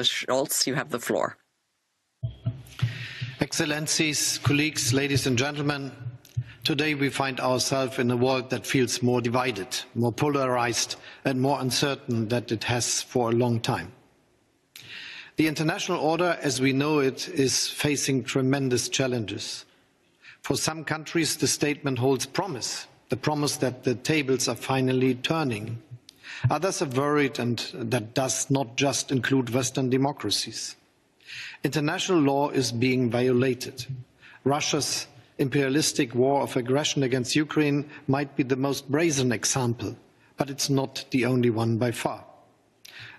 Scholz, you have the floor. Excellencies, colleagues, ladies and gentlemen, today we find ourselves in a world that feels more divided, more polarized and more uncertain than it has for a long time. The international order, as we know it, is facing tremendous challenges. For some countries, the statement holds promise, the promise that the tables are finally turning. Others are worried, and that does not just include Western democracies. International law is being violated. Russia's imperialistic war of aggression against Ukraine might be the most brazen example, but it's not the only one by far.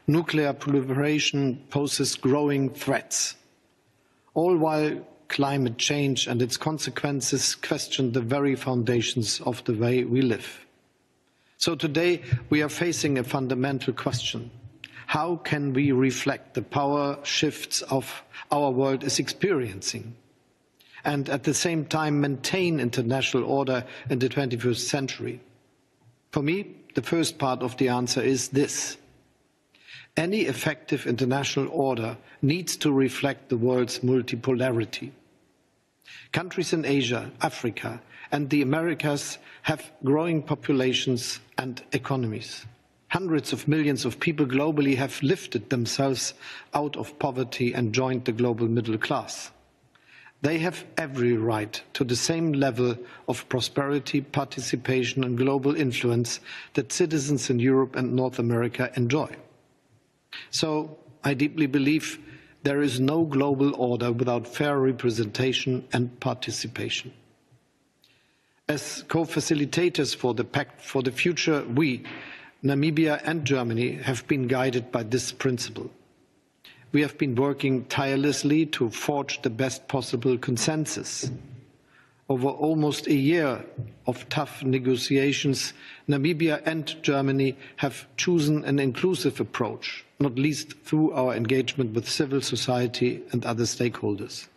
Nuclear proliferation poses growing threats, all while climate change and its consequences question the very foundations of the way we live. So today we are facing a fundamental question. How can we reflect the power shifts of our world is experiencing, and at the same time maintain international order in the 21st century? For me, the first part of the answer is this. Any effective international order needs to reflect the world's multipolarity. Countries in Asia, Africa, and the Americas have growing populations and economies. Hundreds of millions of people globally have lifted themselves out of poverty and joined the global middle class. They have every right to the same level of prosperity, participation and global influence that citizens in Europe and North America enjoy. So I deeply believe there is no global order without fair representation and participation. As co-facilitators for the Pact for the Future, we, Namibia and Germany, have been guided by this principle. We have been working tirelessly to forge the best possible consensus. Over almost a year of tough negotiations, Namibia and Germany have chosen an inclusive approach, not least through our engagement with civil society and other stakeholders.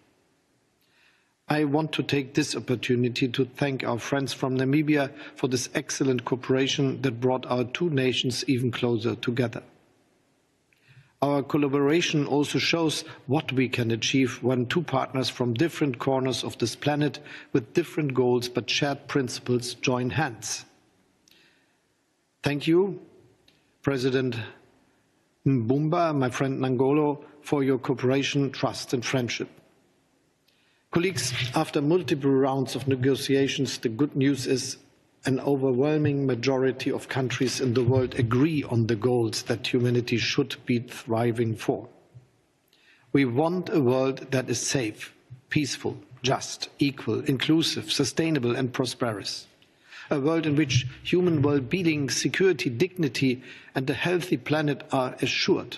I want to take this opportunity to thank our friends from Namibia for this excellent cooperation that brought our two nations even closer together. Our collaboration also shows what we can achieve when two partners from different corners of this planet with different goals but shared principles join hands. Thank you, President Mbumba, my friend Nangolo, for your cooperation, trust and friendship. Colleagues, after multiple rounds of negotiations, the good news is an overwhelming majority of countries in the world agree on the goals that humanity should be striving for. We want a world that is safe, peaceful, just, equal, inclusive, sustainable and prosperous. A world in which human well-being, security, dignity and a healthy planet are assured.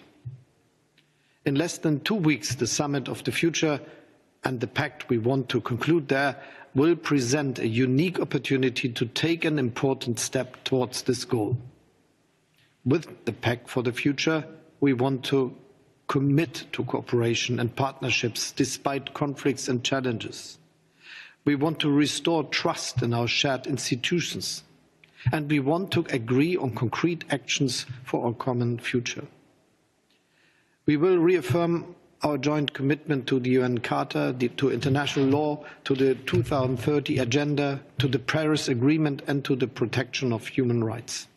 In less than 2 weeks, the Summit of the Future and the Pact we want to conclude there will present a unique opportunity to take an important step towards this goal. With the Pact for the Future, we want to commit to cooperation and partnerships despite conflicts and challenges. We want to restore trust in our shared institutions, and we want to agree on concrete actions for our common future. We will reaffirm our joint commitment to the UN Charter, to international law, to the 2030 Agenda, to the Paris Agreement and to the protection of human rights.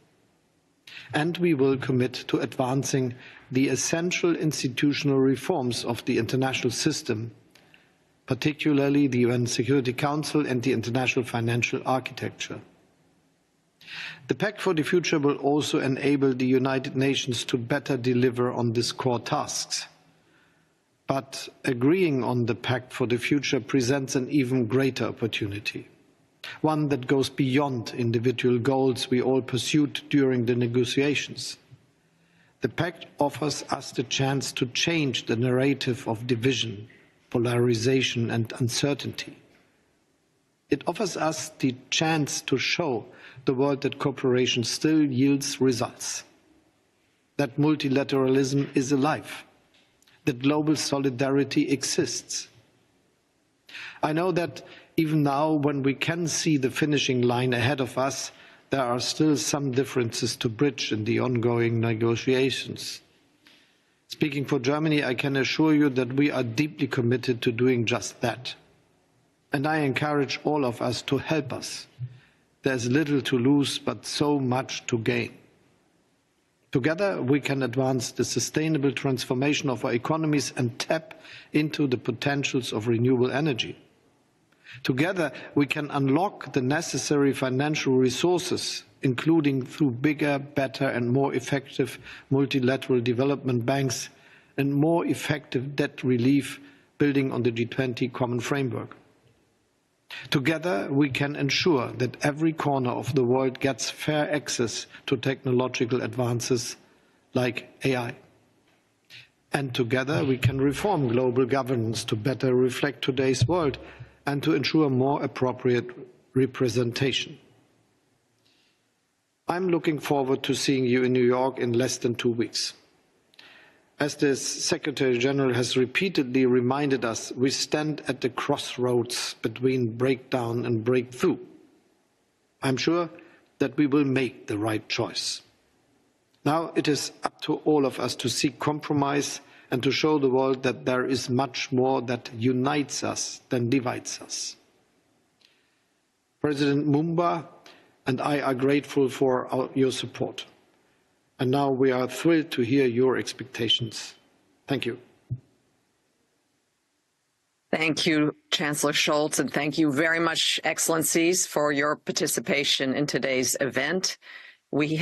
And we will commit to advancing the essential institutional reforms of the international system, particularly the UN Security Council and the international financial architecture. The Pact for the Future will also enable the United Nations to better deliver on these core tasks. But agreeing on the Pact for the Future presents an even greater opportunity, one that goes beyond individual goals we all pursued during the negotiations. The Pact offers us the chance to change the narrative of division, polarization and uncertainty. It offers us the chance to show the world that cooperation still yields results, that multilateralism is alive, that global solidarity exists. I know that even now, when we can see the finishing line ahead of us, there are still some differences to bridge in the ongoing negotiations. Speaking for Germany, I can assure you that we are deeply committed to doing just that. And I encourage all of us to help us. There's little to lose, but so much to gain. Together, we can advance the sustainable transformation of our economies and tap into the potentials of renewable energy. Together, we can unlock the necessary financial resources, including through bigger, better and more effective multilateral development banks and more effective debt relief, building on the G20 common framework. Together, we can ensure that every corner of the world gets fair access to technological advances like AI. And together, we can reform global governance to better reflect today's world and to ensure more appropriate representation. I'm looking forward to seeing you in New York in less than 2 weeks. As the Secretary General has repeatedly reminded us, we stand at the crossroads between breakdown and breakthrough. I'm sure that we will make the right choice. Now it is up to all of us to seek compromise and to show the world that there is much more that unites us than divides us. President Mumba and I are grateful for your support. And now we are thrilled to hear your expectations. Thank you. Thank you, Chancellor Scholz, and thank you very much, Excellencies, for your participation in today's event. We